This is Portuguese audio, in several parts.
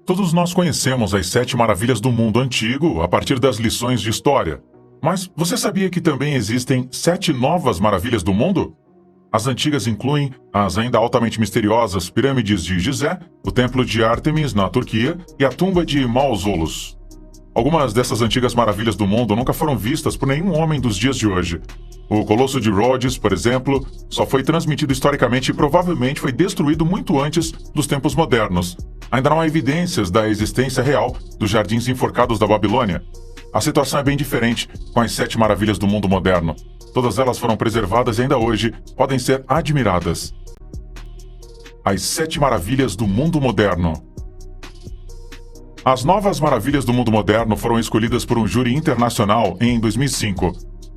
Todos nós conhecemos as 7 maravilhas do mundo antigo a partir das lições de história. Mas você sabia que também existem 7 novas maravilhas do mundo? As antigas incluem as ainda altamente misteriosas pirâmides de Gizé, o templo de Ártemis na Turquia e a tumba de Mausolus. Algumas dessas antigas maravilhas do mundo nunca foram vistas por nenhum homem dos dias de hoje. O Colosso de Rhodes, por exemplo, só foi transmitido historicamente e provavelmente foi destruído muito antes dos tempos modernos. Ainda não há evidências da existência real dos jardins enforcados da Babilônia. A situação é bem diferente com as 7 maravilhas do mundo moderno. Todas elas foram preservadas e ainda hoje podem ser admiradas. As 7 maravilhas do mundo moderno. As novas maravilhas do mundo moderno foram escolhidas por um júri internacional em 2005.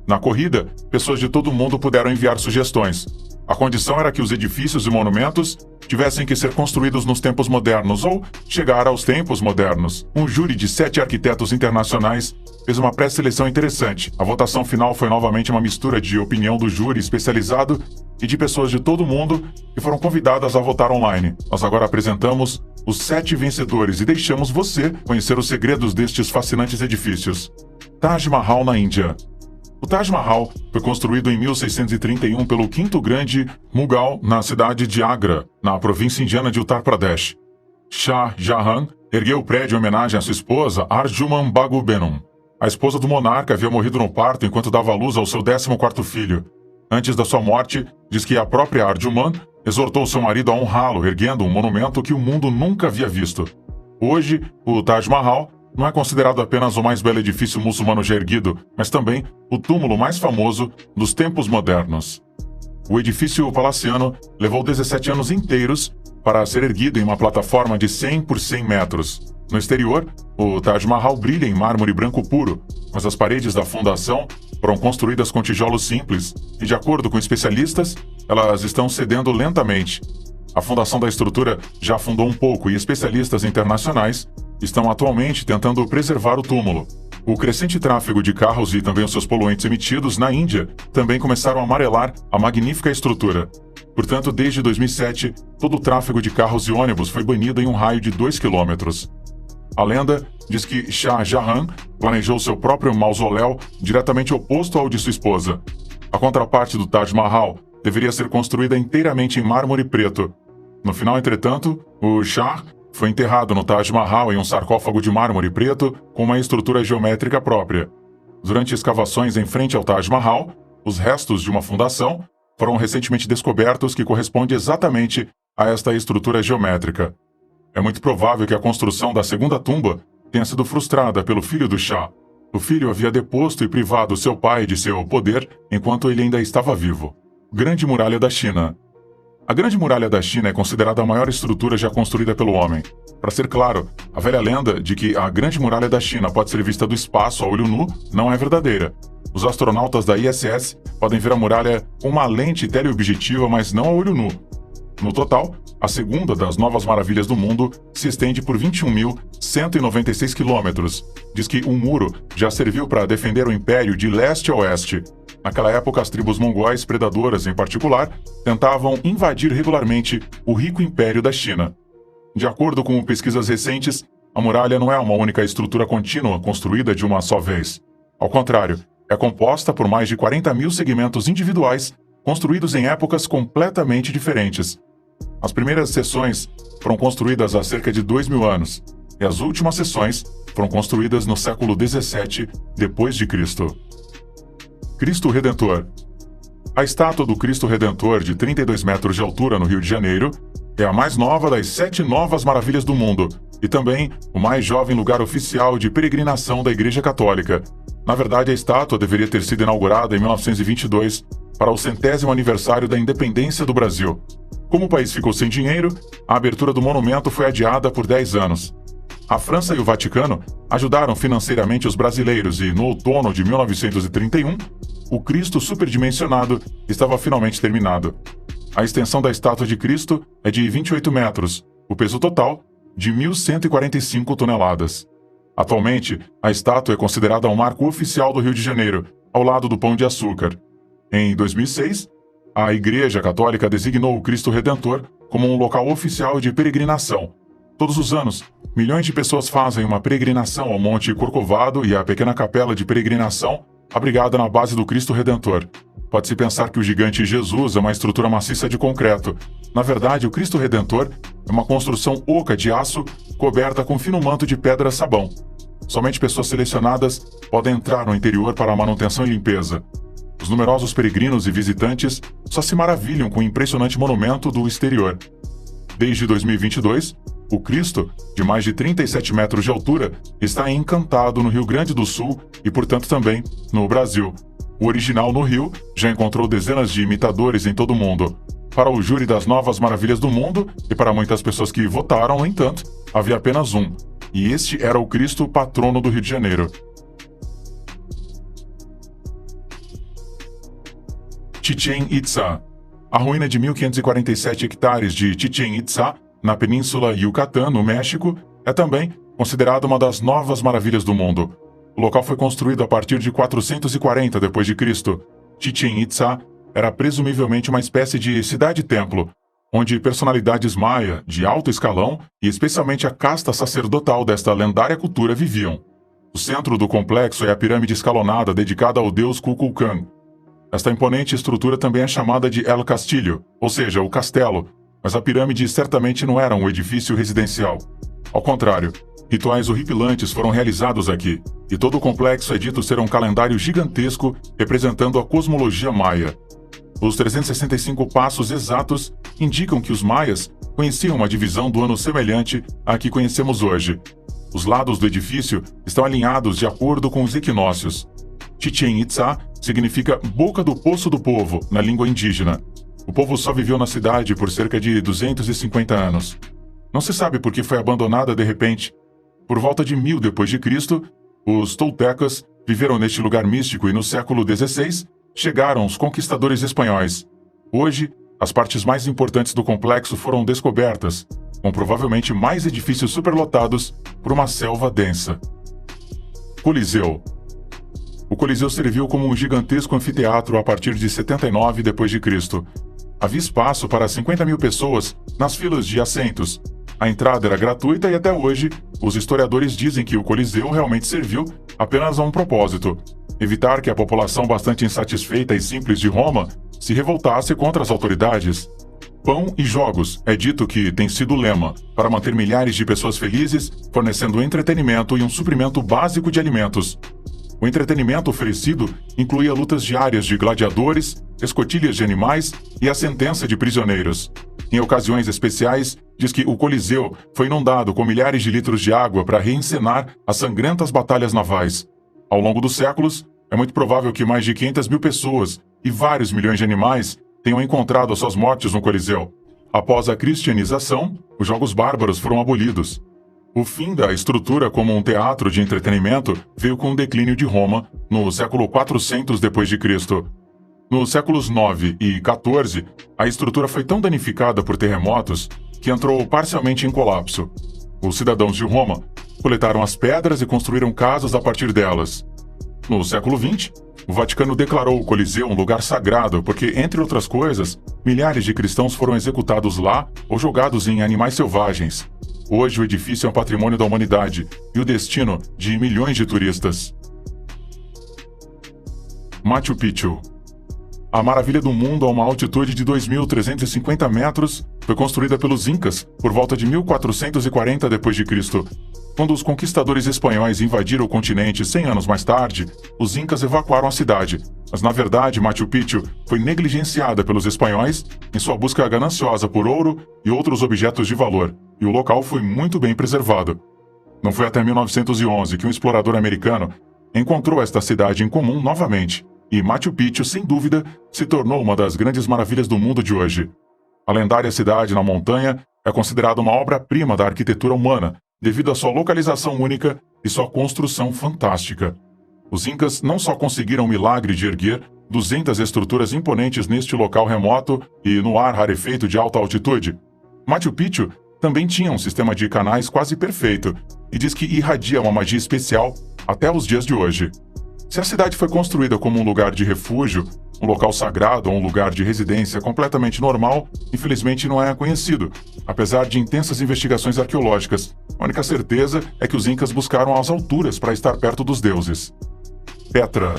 Na corrida, pessoas de todo o mundo puderam enviar sugestões. A condição era que os edifícios e monumentos tivessem que ser construídos nos tempos modernos ou chegar aos tempos modernos. Um júri de 7 arquitetos internacionais fez uma pré-seleção interessante. A votação final foi novamente uma mistura de opinião do júri especializado e de pessoas de todo o mundo que foram convidadas a votar online. Nós agora apresentamos os 7 vencedores e deixamos você conhecer os segredos destes fascinantes edifícios. Taj Mahal, na Índia. O Taj Mahal foi construído em 1631 pelo quinto grande Mughal na cidade de Agra, na província indiana de Uttar Pradesh. Shah Jahan ergueu o prédio em homenagem à sua esposa Arjuman Bagu Benon. A esposa do monarca havia morrido no parto enquanto dava luz ao seu 14º filho. Antes da sua morte, diz que a própria Arjuman exortou seu marido a honrá-lo, erguendo um monumento que o mundo nunca havia visto. Hoje, o Taj Mahal não é considerado apenas o mais belo edifício muçulmano já erguido, mas também o túmulo mais famoso dos tempos modernos. O edifício palaciano levou 17 anos inteiros para ser erguido em uma plataforma de 100 por 100 metros. No exterior, o Taj Mahal brilha em mármore branco puro, mas as paredes da fundação foram construídas com tijolos simples e, de acordo com especialistas, elas estão cedendo lentamente. A fundação da estrutura já afundou um pouco e especialistas internacionais estão atualmente tentando preservar o túmulo. O crescente tráfego de carros e também os seus poluentes emitidos na Índia também começaram a amarelar a magnífica estrutura. Portanto, desde 2007, todo o tráfego de carros e ônibus foi banido em um raio de 2 quilômetros. A lenda diz que Shah Jahan planejou seu próprio mausoléu diretamente oposto ao de sua esposa. A contraparte do Taj Mahal deveria ser construída inteiramente em mármore preto. No final, entretanto, o Shah foi enterrado no Taj Mahal em um sarcófago de mármore preto com uma estrutura geométrica própria. Durante escavações em frente ao Taj Mahal, os restos de uma fundação foram recentemente descobertos que corresponde exatamente a esta estrutura geométrica. É muito provável que a construção da segunda tumba tenha sido frustrada pelo filho do Shah. O filho havia deposto e privado seu pai de seu poder enquanto ele ainda estava vivo. Grande Muralha da China. A Grande Muralha da China é considerada a maior estrutura já construída pelo homem. Para ser claro, a velha lenda de que a Grande Muralha da China pode ser vista do espaço a olho nu não é verdadeira. Os astronautas da ISS podem ver a muralha com uma lente teleobjetiva, mas não a olho nu. No total, a segunda das novas maravilhas do mundo se estende por 21.196 quilômetros. Diz que um muro já serviu para defender o império de leste a oeste. Naquela época, as tribos mongóis predadoras, em particular, tentavam invadir regularmente o rico império da China. De acordo com pesquisas recentes, a muralha não é uma única estrutura contínua construída de uma só vez. Ao contrário, é composta por mais de 40.000 segmentos individuais construídos em épocas completamente diferentes. As primeiras seções foram construídas há cerca de 2.000 anos, e as últimas seções foram construídas no século 17 depois de Cristo. Cristo Redentor. A estátua do Cristo Redentor, de 32 metros de altura no Rio de Janeiro, é a mais nova das 7 novas maravilhas do mundo e também o mais jovem lugar oficial de peregrinação da Igreja Católica. Na verdade, a estátua deveria ter sido inaugurada em 1922 para o 100º aniversário da independência do Brasil. Como o país ficou sem dinheiro, a abertura do monumento foi adiada por 10 anos. A França e o Vaticano ajudaram financeiramente os brasileiros e, no outono de 1931, o Cristo superdimensionado estava finalmente terminado. A extensão da estátua de Cristo é de 28 metros, o peso total de 1.145 toneladas. Atualmente, a estátua é considerada um marco oficial do Rio de Janeiro, ao lado do Pão de Açúcar. Em 2006, a Igreja Católica designou o Cristo Redentor como um local oficial de peregrinação. Todos os anos, Milhões de pessoas fazem uma peregrinação ao Monte Corcovado e à pequena capela de peregrinação abrigada na base do Cristo Redentor. Pode-se pensar que o gigante Jesus é uma estrutura maciça de concreto. Na verdade, o Cristo Redentor é uma construção oca de aço coberta com fino manto de pedra-sabão. Somente pessoas selecionadas podem entrar no interior para a manutenção e limpeza. Os numerosos peregrinos e visitantes só se maravilham com o impressionante monumento do exterior. Desde 2022, o Cristo, de mais de 37 metros de altura, está encantado no Rio Grande do Sul e, portanto, também no Brasil. O original no Rio já encontrou dezenas de imitadores em todo o mundo. Para o júri das Novas Maravilhas do Mundo, e para muitas pessoas que votaram, no entanto, havia apenas um, e este era o Cristo patrono do Rio de Janeiro. Chichén Itzá. A ruína de 1.547 hectares de Chichén Itzá, na Península Yucatán, no México, é também considerada uma das Novas Maravilhas do Mundo. O local foi construído a partir de 440 d.C. Chichén Itzá era presumivelmente uma espécie de cidade-templo, onde personalidades maia de alto escalão e especialmente a casta sacerdotal desta lendária cultura viviam. O centro do complexo é a pirâmide escalonada dedicada ao deus Kukulcán. Esta imponente estrutura também é chamada de El Castillo, ou seja, o castelo, mas a pirâmide certamente não era um edifício residencial. Ao contrário, rituais horripilantes foram realizados aqui, e todo o complexo é dito ser um calendário gigantesco representando a cosmologia maia. Os 365 passos exatos indicam que os maias conheciam uma divisão do ano semelhante à que conhecemos hoje. Os lados do edifício estão alinhados de acordo com os equinócios. Chichén Itzá significa Boca do Poço do Povo, na língua indígena. O povo só viveu na cidade por cerca de 250 anos. Não se sabe por que foi abandonada de repente. Por volta de 1000 d.C., os toltecas viveram neste lugar místico e no século XVI chegaram os conquistadores espanhóis. Hoje, as partes mais importantes do complexo foram descobertas, com provavelmente mais edifícios superlotados por uma selva densa. Coliseu. O Coliseu serviu como um gigantesco anfiteatro a partir de 79 d.C. Havia espaço para 50.000 pessoas nas filas de assentos. A entrada era gratuita e até hoje, os historiadores dizem que o Coliseu realmente serviu apenas a um propósito: evitar que a população bastante insatisfeita e simples de Roma se revoltasse contra as autoridades. Pão e jogos é dito que tem sido o lema, para manter milhares de pessoas felizes, fornecendo entretenimento e um suprimento básico de alimentos. O entretenimento oferecido incluía lutas diárias de gladiadores, escotilhas de animais e a sentença de prisioneiros. Em ocasiões especiais, diz que o Coliseu foi inundado com milhares de litros de água para reencenar as sangrentas batalhas navais. Ao longo dos séculos, é muito provável que mais de 500.000 pessoas e vários milhões de animais tenham encontrado suas mortes no Coliseu. Após a cristianização, os jogos bárbaros foram abolidos. O fim da estrutura como um teatro de entretenimento veio com o declínio de Roma no século 400 d.C. Nos séculos 9 e 14, a estrutura foi tão danificada por terremotos que entrou parcialmente em colapso. Os cidadãos de Roma coletaram as pedras e construíram casas a partir delas. No século 20, o Vaticano declarou o Coliseu um lugar sagrado porque, entre outras coisas, milhares de cristãos foram executados lá ou jogados em animais selvagens. Hoje o edifício é um patrimônio da humanidade e o destino de milhões de turistas. Machu Picchu. A maravilha do mundo a uma altitude de 2.350 metros foi construída pelos Incas por volta de 1440 d.C. Quando os conquistadores espanhóis invadiram o continente 100 anos mais tarde, os Incas evacuaram a cidade, mas na verdade Machu Picchu foi negligenciada pelos espanhóis em sua busca gananciosa por ouro e outros objetos de valor, e o local foi muito bem preservado. Não foi até 1911 que um explorador americano encontrou esta cidade em comum novamente, e Machu Picchu, sem dúvida, se tornou uma das grandes maravilhas do mundo de hoje. A lendária cidade na montanha é considerada uma obra-prima da arquitetura humana, devido à sua localização única e sua construção fantástica. Os Incas não só conseguiram o milagre de erguer 200 estruturas imponentes neste local remoto e no ar rarefeito de alta altitude, Machu Picchu também tinha um sistema de canais quase perfeito e diz que irradia uma magia especial até os dias de hoje. Se a cidade foi construída como um lugar de refúgio, um local sagrado ou um lugar de residência completamente normal, infelizmente não é conhecido, apesar de intensas investigações arqueológicas. A única certeza é que os incas buscaram as alturas para estar perto dos deuses. Petra.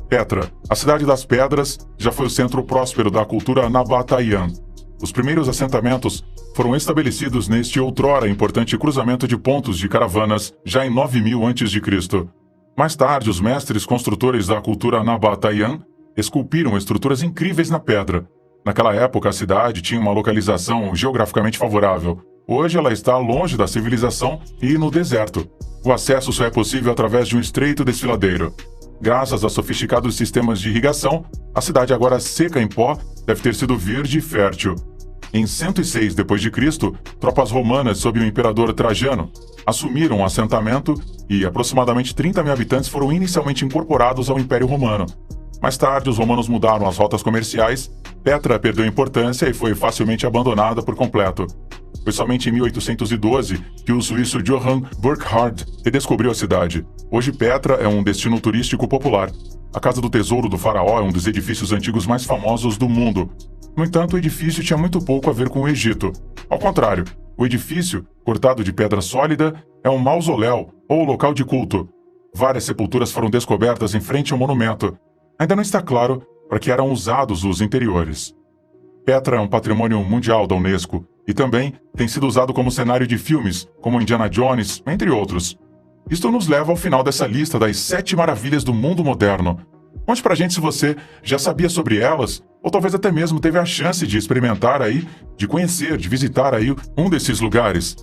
Petra, a cidade das pedras, já foi o centro próspero da cultura Nabatean. Os primeiros assentamentos foram estabelecidos neste outrora importante cruzamento de pontos de caravanas, já em 9000 a.C. Mais tarde, os mestres construtores da cultura Nabatean esculpiram estruturas incríveis na pedra. Naquela época, a cidade tinha uma localização geograficamente favorável. Hoje, ela está longe da civilização e no deserto. O acesso só é possível através de um estreito desfiladeiro. Graças a sofisticados sistemas de irrigação, a cidade agora seca em pó deve ter sido verde e fértil. Em 106 d.C., tropas romanas sob o imperador Trajano assumiram o assentamento e aproximadamente 30 mil habitantes foram inicialmente incorporados ao Império Romano. Mais tarde, os romanos mudaram as rotas comerciais, Petra perdeu importância e foi facilmente abandonada por completo. Foi somente em 1812 que o suíço Johann Burckhardt redescobriu a cidade. Hoje, Petra é um destino turístico popular. A Casa do Tesouro do Faraó é um dos edifícios antigos mais famosos do mundo. No entanto, o edifício tinha muito pouco a ver com o Egito. Ao contrário, o edifício, cortado de pedra sólida, é um mausoléu ou local de culto. Várias sepulturas foram descobertas em frente ao monumento. Ainda não está claro para que eram usados os interiores. Petra é um patrimônio mundial da Unesco e também tem sido usado como cenário de filmes, como Indiana Jones, entre outros. Isto nos leva ao final dessa lista das 7 maravilhas do mundo moderno. Conte pra gente se você já sabia sobre elas, ou talvez até mesmo teve a chance de experimentar aí, de conhecer, de visitar aí um desses lugares.